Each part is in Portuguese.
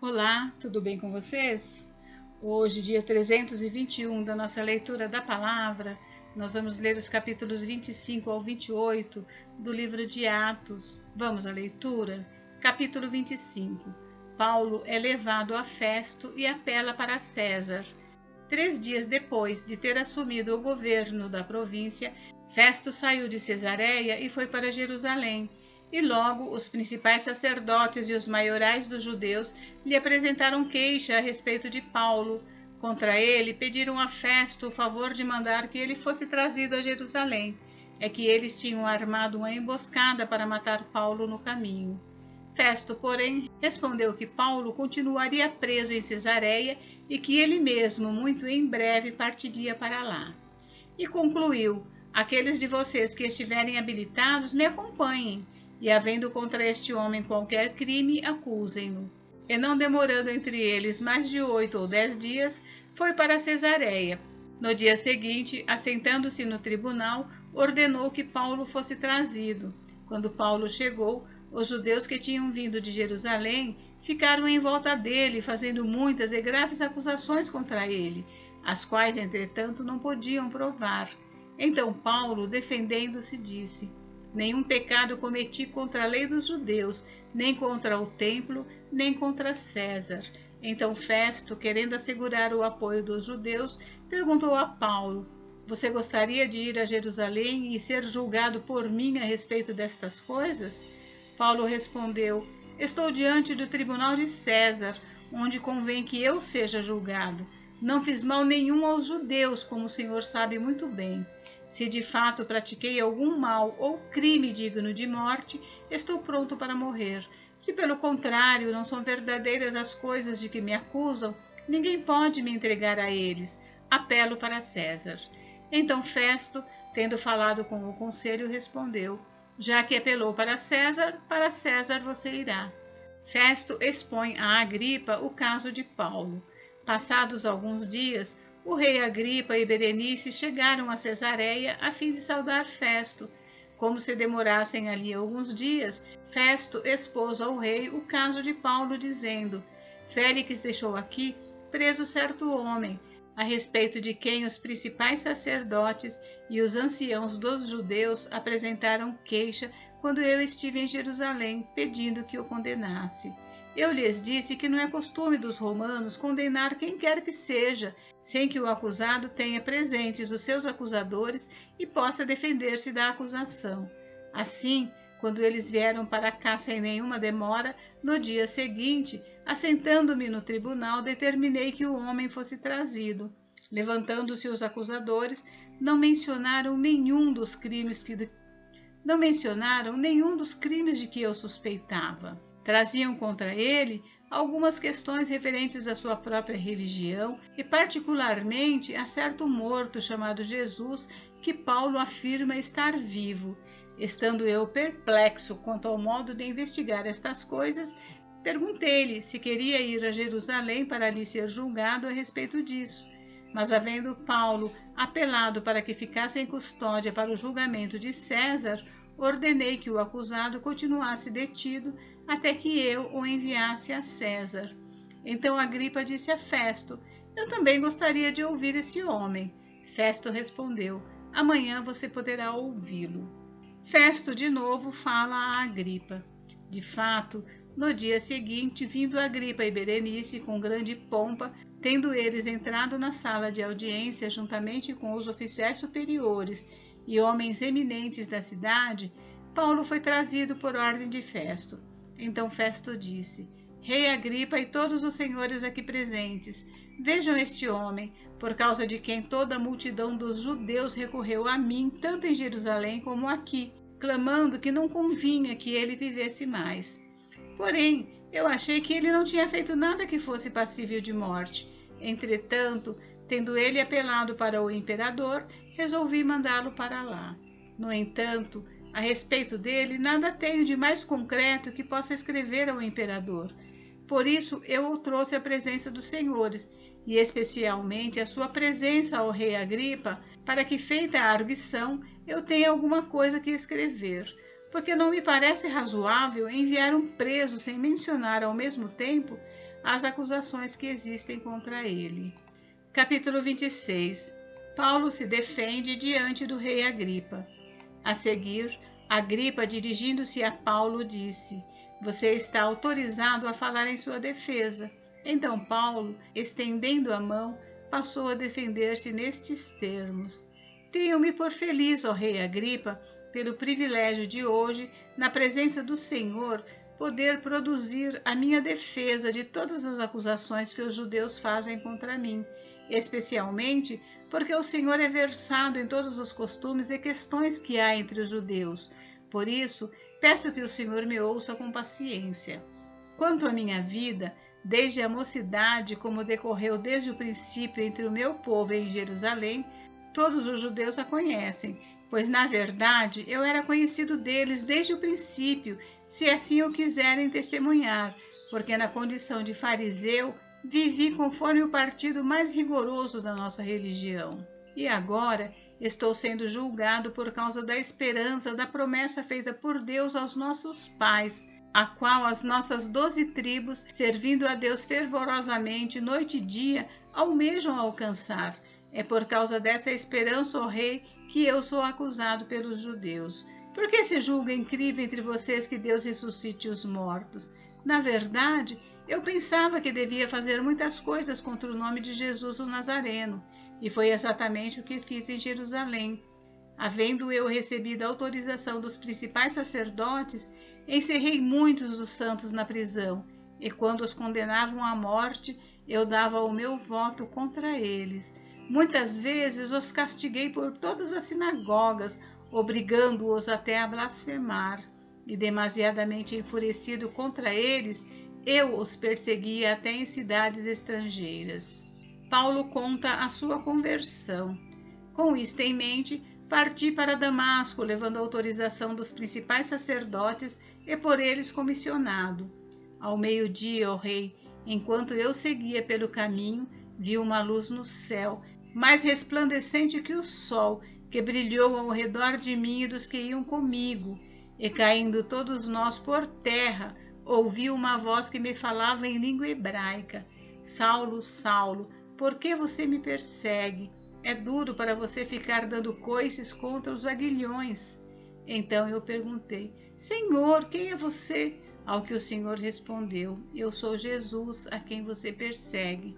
Olá, tudo bem com vocês? Hoje, dia 321 da nossa leitura da palavra, nós vamos ler os capítulos 25 ao 28 do livro de Atos. Vamos à leitura? Capítulo 25. Paulo é levado a Festo e apela para César. 3 dias depois de ter assumido o governo da província, Festo saiu de Cesareia e foi para Jerusalém. E logo os principais sacerdotes e os maiorais dos judeus lhe apresentaram queixa a respeito de Paulo. Contra ele pediram a Festo o favor de mandar que ele fosse trazido a Jerusalém. É que eles tinham armado uma emboscada para matar Paulo no caminho. Festo, porém, respondeu que Paulo continuaria preso em Cesareia e que ele mesmo, muito em breve, partiria para lá. E concluiu: aqueles de vocês que estiverem habilitados me acompanhem, e havendo contra este homem qualquer crime, acusem-no. E não demorando entre eles mais de 8 ou 10 dias, foi para Cesareia. No dia seguinte, assentando-se no tribunal, ordenou que Paulo fosse trazido. Quando Paulo chegou, os judeus que tinham vindo de Jerusalém ficaram em volta dele, fazendo muitas e graves acusações contra ele, as quais, entretanto, não podiam provar. Então Paulo, defendendo-se, disse: nenhum pecado cometi contra a lei dos judeus, nem contra o templo, nem contra César. Então Festo, querendo assegurar o apoio dos judeus, perguntou a Paulo: você gostaria de ir a Jerusalém e ser julgado por mim a respeito destas coisas? Paulo respondeu: estou diante do tribunal de César, onde convém que eu seja julgado. Não fiz mal nenhum aos judeus, como o Senhor sabe muito bem. Se de fato pratiquei algum mal ou crime digno de morte, estou pronto para morrer. Se pelo contrário não são verdadeiras as coisas de que me acusam, ninguém pode me entregar a eles. Apelo para César. Então Festo, tendo falado com o conselho, respondeu: já que apelou para César você irá. Festo expõe a Agripa o caso de Paulo. Passados alguns dias, o rei Agripa e Berenice chegaram a Cesareia a fim de saudar Festo. Como se demorassem ali alguns dias, Festo expôs ao rei o caso de Paulo, dizendo: Félix deixou aqui preso certo homem, a respeito de quem os principais sacerdotes e os anciãos dos judeus apresentaram queixa quando eu estive em Jerusalém, pedindo que o condenasse. Eu lhes disse que não é costume dos romanos condenar quem quer que seja, sem que o acusado tenha presentes os seus acusadores e possa defender-se da acusação. Assim, quando eles vieram para cá sem nenhuma demora, no dia seguinte, assentando-me no tribunal, determinei que o homem fosse trazido. Levantando-se os acusadores, não mencionaram nenhum dos crimes de que eu suspeitava. Traziam contra ele algumas questões referentes à sua própria religião e particularmente a certo morto chamado Jesus, que Paulo afirma estar vivo. Estando eu perplexo quanto ao modo de investigar estas coisas, perguntei-lhe se queria ir a Jerusalém para ali ser julgado a respeito disso. Mas havendo Paulo apelado para que ficasse em custódia para o julgamento de César, ordenei que o acusado continuasse detido até que eu o enviasse a César. Então Agripa disse a Festo: eu também gostaria de ouvir esse homem. Festo respondeu: amanhã você poderá ouvi-lo. Festo de novo fala a Agripa. De fato, no dia seguinte, vindo Agripa e Berenice com grande pompa, tendo eles entrado na sala de audiência juntamente com os oficiais superiores e homens eminentes da cidade, Paulo foi trazido por ordem de Festo. Então Festo disse: Rei Agripa e todos os senhores aqui presentes, vejam este homem, por causa de quem toda a multidão dos judeus recorreu a mim, tanto em Jerusalém como aqui, clamando que não convinha que ele vivesse mais. Porém, eu achei que ele não tinha feito nada que fosse passível de morte. Entretanto, tendo ele apelado para o imperador, resolvi mandá-lo para lá. No entanto, a respeito dele, nada tenho de mais concreto que possa escrever ao imperador. Por isso, eu o trouxe à presença dos senhores, e especialmente à sua presença ao rei Agripa, para que, feita a arguição, eu tenha alguma coisa que escrever. Porque não me parece razoável enviar um preso sem mencionar ao mesmo tempo as acusações que existem contra ele. Capítulo 26. Paulo se defende diante do rei Agripa. A seguir, Agripa, dirigindo-se a Paulo, disse: Você está autorizado a falar em sua defesa. Então Paulo, estendendo a mão, passou a defender-se nestes termos: Tenho-me por feliz, ó rei Agripa, pelo privilégio de hoje, na presença do Senhor, poder produzir a minha defesa de todas as acusações que os judeus fazem contra mim, especialmente porque o Senhor é versado em todos os costumes e questões que há entre os judeus. Por isso, peço que o Senhor me ouça com paciência. Quanto à minha vida, desde a mocidade, como decorreu desde o princípio entre o meu povo em Jerusalém, todos os judeus a conhecem, pois, na verdade, eu era conhecido deles desde o princípio, se assim o quiserem testemunhar, porque na condição de fariseu vivi conforme o partido mais rigoroso da nossa religião. E agora estou sendo julgado por causa da esperança da promessa feita por Deus aos nossos pais, a qual as nossas 12 tribos, servindo a Deus fervorosamente noite e dia, almejam alcançar. É por causa dessa esperança, ó rei, que eu sou acusado pelos judeus. Por que se julga incrível entre vocês que Deus ressuscite os mortos? Na verdade, eu pensava que devia fazer muitas coisas contra o nome de Jesus o Nazareno, e foi exatamente o que fiz em Jerusalém. Havendo eu recebido a autorização dos principais sacerdotes, encerrei muitos dos santos na prisão, e quando os condenavam à morte, eu dava o meu voto contra eles. Muitas vezes os castiguei por todas as sinagogas, obrigando-os até a blasfemar, e demasiadamente enfurecido contra eles, eu os perseguia até em cidades estrangeiras. Paulo conta a sua conversão. Com isto em mente, parti para Damasco, levando a autorização dos principais sacerdotes e por eles comissionado. Ao meio-dia, ó rei, enquanto eu seguia pelo caminho, vi uma luz no céu, mais resplandecente que o sol, que brilhou ao redor de mim e dos que iam comigo, e caindo todos nós por terra, ouvi uma voz que me falava em língua hebraica: Saulo, Saulo, por que você me persegue? É duro para você ficar dando coices contra os aguilhões. Então eu perguntei: Senhor, quem é você? Ao que o Senhor respondeu: Eu sou Jesus, a quem você persegue.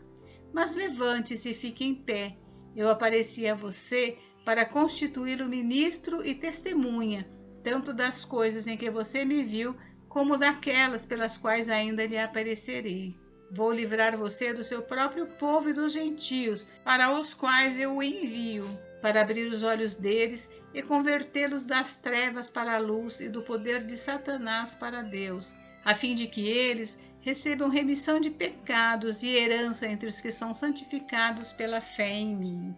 Mas levante-se e fique em pé. Eu apareci a você para constituí-lo ministro e testemunha, tanto das coisas em que você me viu, como daquelas pelas quais ainda lhe aparecerei. Vou livrar você do seu próprio povo e dos gentios, para os quais eu o envio, para abrir os olhos deles e convertê-los das trevas para a luz e do poder de Satanás para Deus, a fim de que eles recebam remissão de pecados e herança entre os que são santificados pela fé em mim.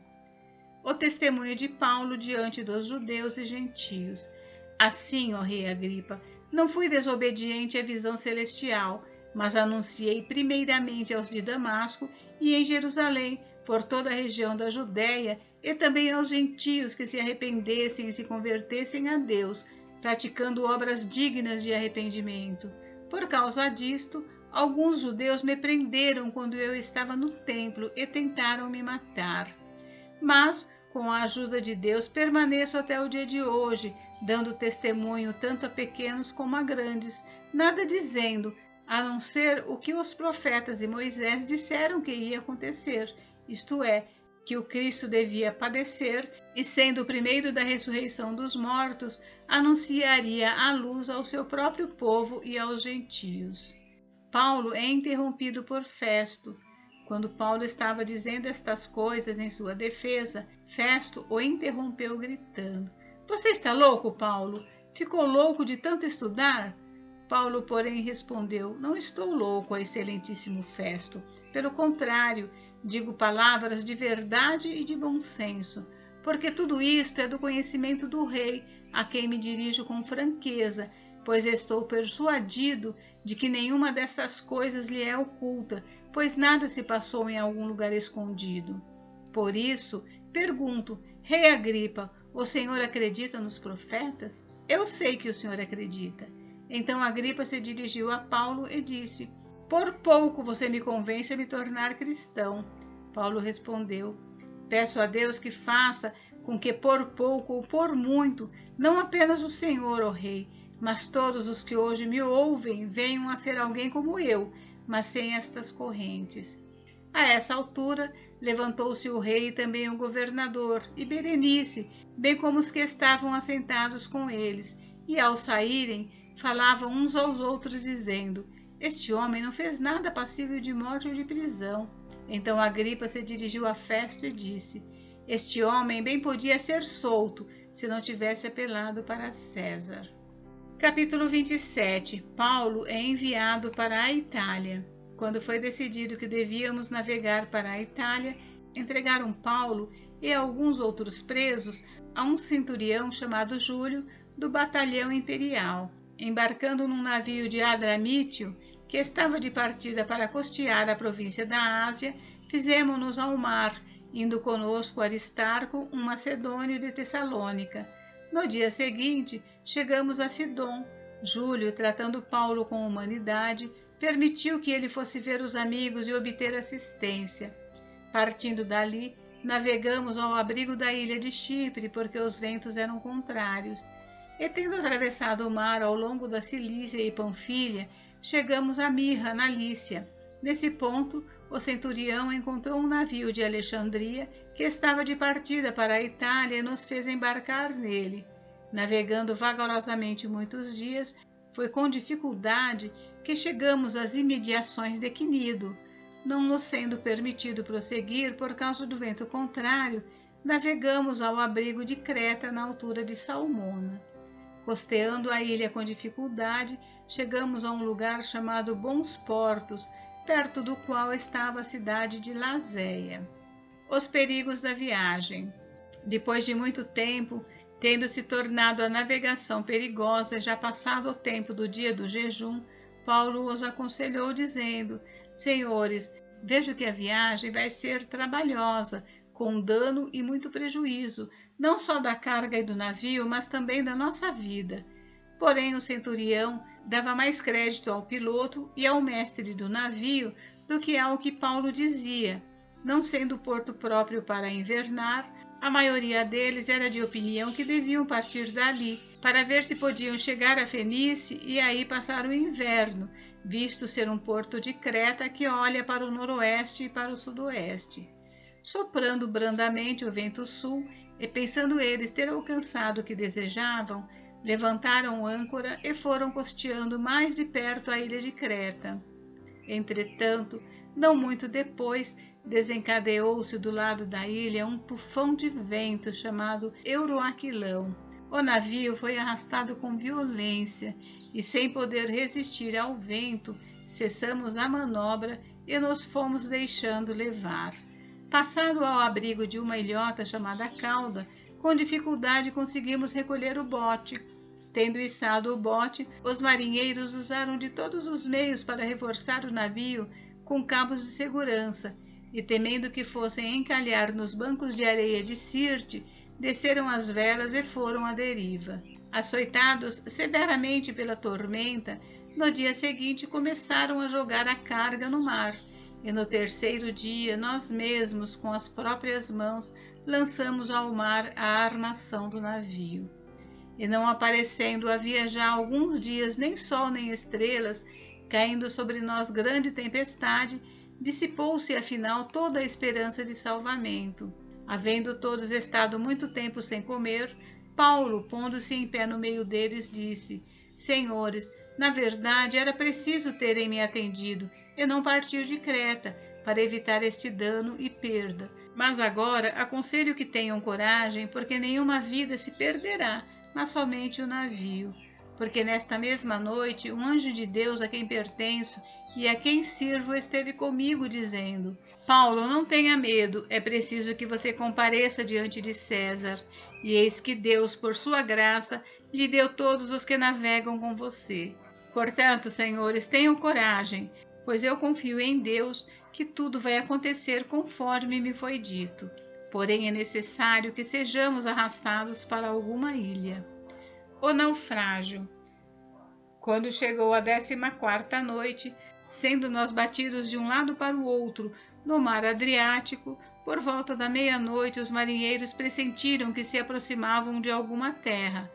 O testemunho de Paulo diante dos judeus e gentios. Assim, ó rei Agripa, não fui desobediente à visão celestial, mas anunciei primeiramente aos de Damasco e em Jerusalém, por toda a região da Judéia, e também aos gentios que se arrependessem e se convertessem a Deus, praticando obras dignas de arrependimento. Por causa disto, alguns judeus me prenderam quando eu estava no templo e tentaram me matar. Mas, com a ajuda de Deus, permaneço até o dia de hoje, dando testemunho tanto a pequenos como a grandes, nada dizendo, a não ser o que os profetas e Moisés disseram que ia acontecer, isto é, que o Cristo devia padecer e, sendo o primeiro da ressurreição dos mortos, anunciaria a luz ao seu próprio povo e aos gentios. Paulo é interrompido por Festo. Quando Paulo estava dizendo estas coisas em sua defesa, Festo o interrompeu gritando: Você está louco, Paulo? Ficou louco de tanto estudar? Paulo, porém, respondeu: Não estou louco, excelentíssimo Festo. Pelo contrário, digo palavras de verdade e de bom senso, porque tudo isto é do conhecimento do rei, a quem me dirijo com franqueza, pois estou persuadido de que nenhuma destas coisas lhe é oculta, pois nada se passou em algum lugar escondido. Por isso, pergunto: Rei Agripa, o senhor acredita nos profetas? Eu sei que o senhor acredita. Então Agripa se dirigiu a Paulo e disse: Por pouco você me convence a me tornar cristão. Paulo respondeu: peço a Deus que faça com que por pouco ou por muito, não apenas o Senhor, ó Rei, mas todos os que hoje me ouvem venham a ser alguém como eu, mas sem estas correntes. A essa altura, levantou-se o rei e também o governador, e Berenice, bem como os que estavam assentados com eles, e ao saírem, falavam uns aos outros, dizendo: este homem não fez nada passível de morte ou de prisão. Então Agripa se dirigiu a Festo e disse: este homem bem podia ser solto, se não tivesse apelado para César. Capítulo 27. Paulo é enviado para a Itália. Quando foi decidido que devíamos navegar para a Itália, entregaram Paulo e alguns outros presos a um centurião chamado Júlio, do batalhão imperial. Embarcando num navio de Adramítio, que estava de partida para costear a província da Ásia, fizemo-nos ao mar, indo conosco Aristarco, um macedônio de Tessalônica. No dia seguinte, chegamos a Sidom. Júlio, tratando Paulo com humanidade, permitiu que ele fosse ver os amigos e obter assistência. Partindo dali, navegamos ao abrigo da ilha de Chipre, porque os ventos eram contrários. E tendo atravessado o mar ao longo da Cilícia e Panfilha, chegamos a Mirra, na Lícia. Nesse ponto, o centurião encontrou um navio de Alexandria que estava de partida para a Itália e nos fez embarcar nele. Navegando vagarosamente muitos dias, foi com dificuldade que chegamos às imediações de Quinido. Não nos sendo permitido prosseguir por causa do vento contrário, navegamos ao abrigo de Creta, na altura de Salmona. Costeando a ilha com dificuldade, chegamos a um lugar chamado Bons Portos, perto do qual estava a cidade de Lazéia. Os perigos da viagem. Depois de muito tempo, tendo se tornado a navegação perigosa, já passado o tempo do dia do jejum, Paulo os aconselhou, dizendo: senhores, vejo que a viagem vai ser trabalhosa, com dano e muito prejuízo, não só da carga e do navio, mas também da nossa vida. Porém, o centurião dava mais crédito ao piloto e ao mestre do navio do que ao que Paulo dizia. Não sendo porto próprio para invernar, a maioria deles era de opinião que deviam partir dali, para ver se podiam chegar a Fenice e aí passar o inverno, visto ser um porto de Creta que olha para o noroeste e para o sudoeste. Soprando brandamente o vento sul, e pensando eles ter alcançado o que desejavam, levantaram âncora e foram costeando mais de perto a ilha de Creta. Entretanto, não muito depois, desencadeou-se do lado da ilha um tufão de vento chamado Euroaquilão. O navio foi arrastado com violência e, sem poder resistir ao vento, cessamos a manobra e nos fomos deixando levar. Passado ao abrigo de uma ilhota chamada Cauda, com dificuldade conseguimos recolher o bote. Tendo içado o bote, os marinheiros usaram de todos os meios para reforçar o navio com cabos de segurança, e temendo que fossem encalhar nos bancos de areia de Sirte, desceram as velas e foram à deriva. Açoitados severamente pela tormenta, no dia seguinte começaram a jogar a carga no mar, e no terceiro dia nós mesmos, com as próprias mãos, lançamos ao mar a armação do navio. E não aparecendo havia já alguns dias nem sol nem estrelas, caindo sobre nós grande tempestade, dissipou-se afinal toda a esperança de salvamento. Havendo todos estado muito tempo sem comer, Paulo, pondo-se em pé no meio deles, disse: senhores, na verdade era preciso terem me atendido e não partir de Creta, para evitar este dano e perda. Mas agora aconselho que tenham coragem, porque nenhuma vida se perderá, mas somente o navio. Porque nesta mesma noite um anjo de Deus a quem pertenço e a quem sirvo esteve comigo, dizendo: Paulo, não tenha medo, é preciso que você compareça diante de César. E eis que Deus, por sua graça, lhe deu todos os que navegam com você. Portanto, senhores, tenham coragem, pois eu confio em Deus que tudo vai acontecer conforme me foi dito. Porém, é necessário que sejamos arrastados para alguma ilha. O naufrágio. Quando chegou a 14ª noite, Sendo nós batidos de um lado para o outro no mar Adriático, por volta da meia-noite os marinheiros pressentiram que se aproximavam de alguma terra,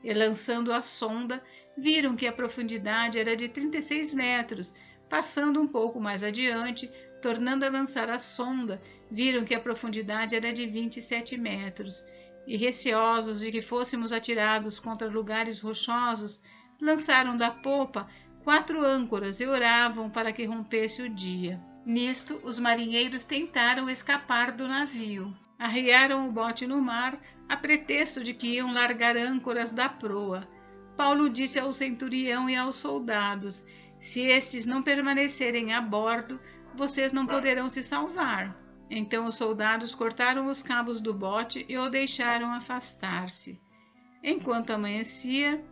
e lançando a sonda, viram que a profundidade era de 36 metros. Passando um pouco mais adiante, tornando a lançar a sonda, viram que a profundidade era de 27 metros, e receosos de que fôssemos atirados contra lugares rochosos, lançaram da popa 4 âncoras e oravam para que rompesse o dia. Nisto, os marinheiros tentaram escapar do navio. Arriaram o bote no mar, a pretexto de que iam largar âncoras da proa. Paulo disse ao centurião e aos soldados: se estes não permanecerem a bordo, vocês não poderão se salvar. Então os soldados cortaram os cabos do bote e o deixaram afastar-se. Enquanto amanhecia,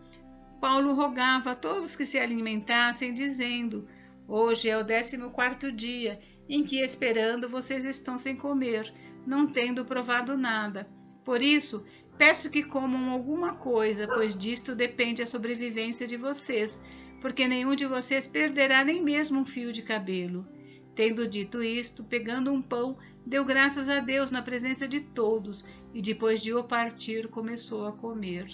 Paulo rogava a todos que se alimentassem, dizendo: hoje é o 14º dia em que, esperando, vocês estão sem comer, não tendo provado nada. Por isso, peço que comam alguma coisa, pois disto depende a sobrevivência de vocês, porque nenhum de vocês perderá nem mesmo um fio de cabelo. Tendo dito isto, pegando um pão, deu graças a Deus na presença de todos, e depois de o partir, começou a comer.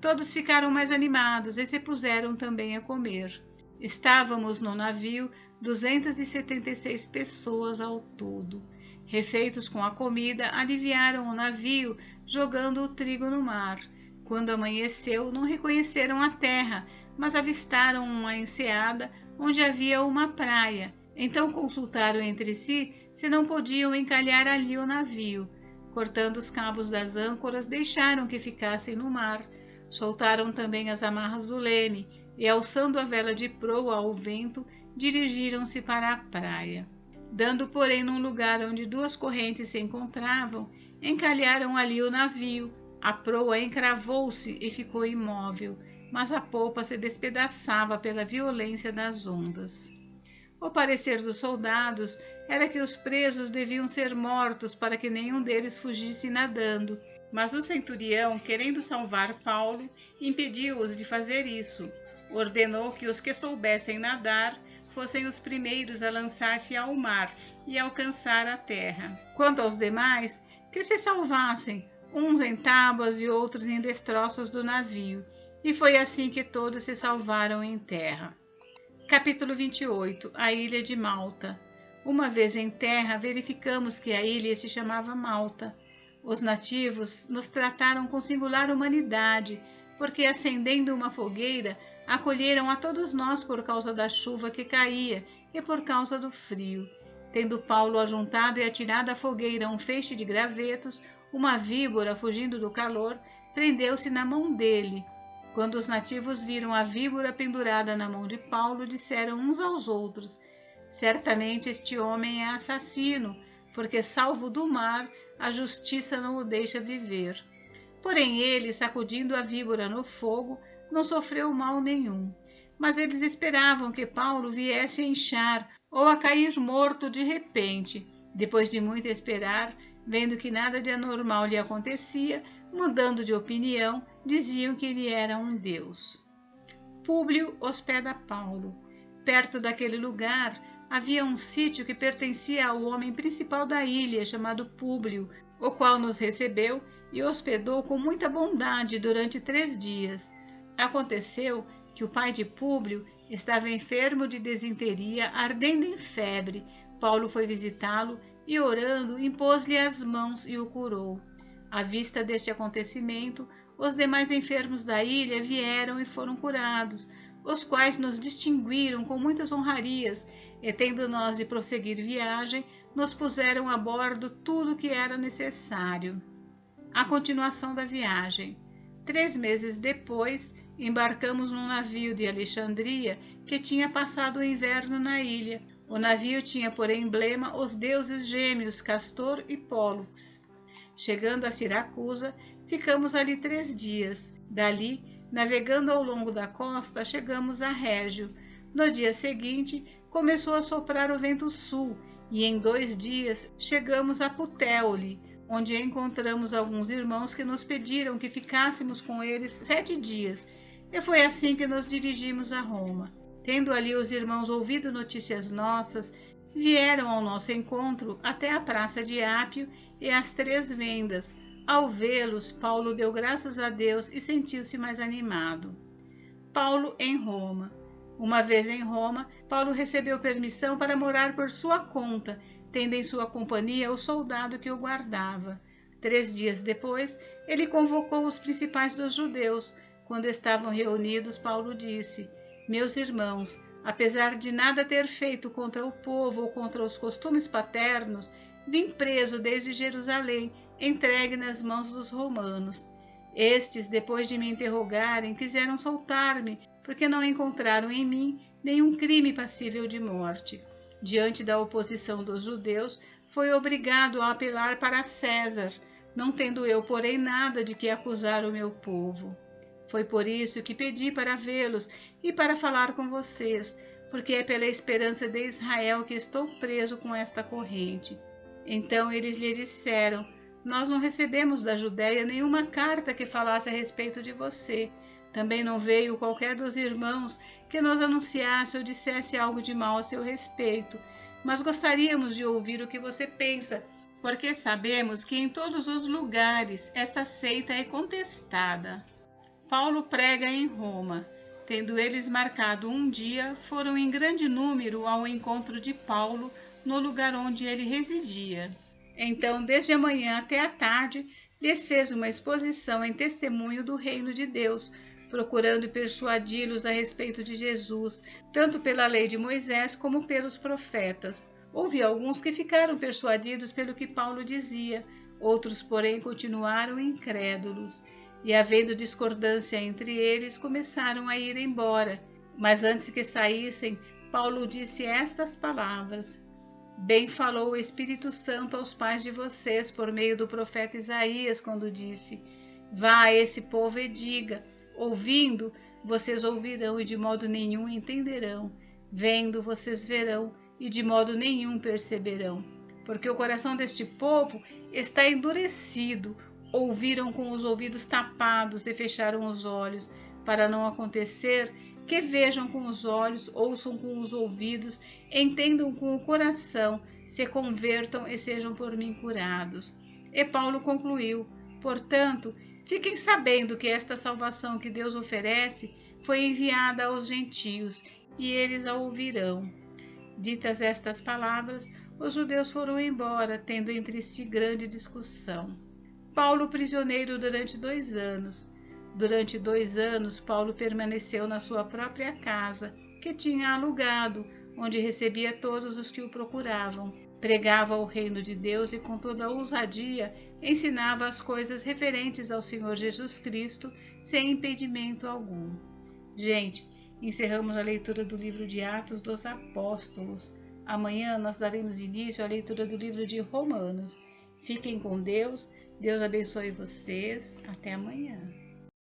Todos ficaram mais animados e se puseram também a comer. Estávamos no navio 276 pessoas ao todo. Refeitos com a comida, aliviaram o navio, jogando o trigo no mar. Quando amanheceu, não reconheceram a terra, mas avistaram uma enseada onde havia uma praia. Então consultaram entre si se não podiam encalhar ali o navio. Cortando os cabos das âncoras, deixaram que ficassem no mar. Soltaram também as amarras do leme e, alçando a vela de proa ao vento, dirigiram-se para a praia. Dando, porém, num lugar onde 2 correntes se encontravam, encalharam ali o navio. A proa encravou-se e ficou imóvel, mas a popa se despedaçava pela violência das ondas. O parecer dos soldados era que os presos deviam ser mortos para que nenhum deles fugisse nadando. Mas o centurião, querendo salvar Paulo, impediu-os de fazer isso. Ordenou que os que soubessem nadar fossem os primeiros a lançar-se ao mar e alcançar a terra. Quanto aos demais, que se salvassem, uns em tábuas e outros em destroços do navio. E foi assim que todos se salvaram em terra. Capítulo 28. A ilha de Malta. Uma vez em terra, verificamos que a ilha se chamava Malta. Os nativos nos trataram com singular humanidade, porque, acendendo uma fogueira, acolheram a todos nós por causa da chuva que caía e por causa do frio. Tendo Paulo ajuntado e atirado à fogueira um feixe de gravetos, uma víbora, fugindo do calor, prendeu-se na mão dele. Quando os nativos viram a víbora pendurada na mão de Paulo, disseram uns aos outros: certamente este homem é assassino, porque, salvo do mar, a justiça não o deixa viver. Porém ele, sacudindo a víbora no fogo, não sofreu mal nenhum. Mas eles esperavam que Paulo viesse a inchar ou a cair morto de repente. Depois de muito esperar, vendo que nada de anormal lhe acontecia, mudando de opinião, diziam que ele era um deus. Públio hospeda Paulo. Perto daquele lugar havia um sítio que pertencia ao homem principal da ilha, chamado Públio, o qual nos recebeu e hospedou com muita bondade durante 3 dias. Aconteceu que o pai de Públio estava enfermo de desinteria, ardendo em febre. Paulo foi visitá-lo e, orando, impôs-lhe as mãos e o curou. À vista deste acontecimento, os demais enfermos da ilha vieram e foram curados, os quais nos distinguiram com muitas honrarias, e, tendo nós de prosseguir viagem, nos puseram a bordo tudo o que era necessário. A continuação da viagem. 3 meses depois, embarcamos num navio de Alexandria que tinha passado o inverno na ilha. O navio tinha por emblema os deuses gêmeos Castor e Pólux. Chegando a Siracusa, ficamos ali 3 dias. Dali, navegando ao longo da costa, chegamos a Régio. No dia seguinte, começou a soprar o vento sul, e em 2 dias chegamos a Putéoli, onde encontramos alguns irmãos que nos pediram que ficássemos com eles 7 dias, e foi assim que nos dirigimos a Roma. Tendo ali os irmãos ouvido notícias nossas, vieram ao nosso encontro até a praça de Ápio e as Três Vendas. Ao vê-los, Paulo deu graças a Deus e sentiu-se mais animado. Paulo em Roma. Uma vez em Roma, Paulo recebeu permissão para morar por sua conta, tendo em sua companhia o soldado que o guardava. 3 dias depois, ele convocou os principais dos judeus. Quando estavam reunidos, Paulo disse: Meus irmãos, apesar de nada ter feito contra o povo ou contra os costumes paternos, vim preso desde Jerusalém, entregue nas mãos dos romanos. Estes, depois de me interrogarem, quiseram soltar-me, porque não encontraram em mim nenhum crime passível de morte. Diante da oposição dos judeus, foi obrigado a apelar para César, não tendo eu, porém, nada de que acusar o meu povo. Foi por isso que pedi para vê-los e para falar com vocês, porque é pela esperança de Israel que estou preso com esta corrente. Então eles lhe disseram: Nós não recebemos da Judéia nenhuma carta que falasse a respeito de você. Também não veio qualquer dos irmãos que nos anunciasse ou dissesse algo de mal a seu respeito, mas gostaríamos de ouvir o que você pensa, porque sabemos que em todos os lugares essa seita é contestada. Paulo prega em Roma. Tendo eles marcado um dia, foram em grande número ao encontro de Paulo no lugar onde ele residia. Então, desde a manhã até a tarde, lhes fez uma exposição em testemunho do reino de Deus, procurando persuadi-los a respeito de Jesus, tanto pela lei de Moisés como pelos profetas. Houve alguns que ficaram persuadidos pelo que Paulo dizia, outros, porém, continuaram incrédulos. E, havendo discordância entre eles, começaram a ir embora. Mas antes que saíssem, Paulo disse estas palavras: Bem falou o Espírito Santo aos pais de vocês por meio do profeta Isaías, quando disse: Vá a esse povo e diga: Ouvindo, vocês ouvirão e de modo nenhum entenderão. Vendo, vocês verão e de modo nenhum perceberão. Porque o coração deste povo está endurecido. Ouviram com os ouvidos tapados e fecharam os olhos, para não acontecer que vejam com os olhos, ouçam com os ouvidos, entendam com o coração, se convertam e sejam por mim curados. E Paulo concluiu: Portanto, fiquem sabendo que esta salvação que Deus oferece foi enviada aos gentios, e eles a ouvirão. Ditas estas palavras, os judeus foram embora, tendo entre si grande discussão. Paulo prisioneiro durante 2 anos. Durante 2 anos, Paulo permaneceu na sua própria casa, que tinha alugado, onde recebia todos os que o procuravam. Pregava o reino de Deus e com toda ousadia ensinava as coisas referentes ao Senhor Jesus Cristo, sem impedimento algum. Gente, encerramos a leitura do livro de Atos dos Apóstolos. Amanhã nós daremos início à leitura do livro de Romanos. Fiquem com Deus. Deus abençoe vocês. Até amanhã.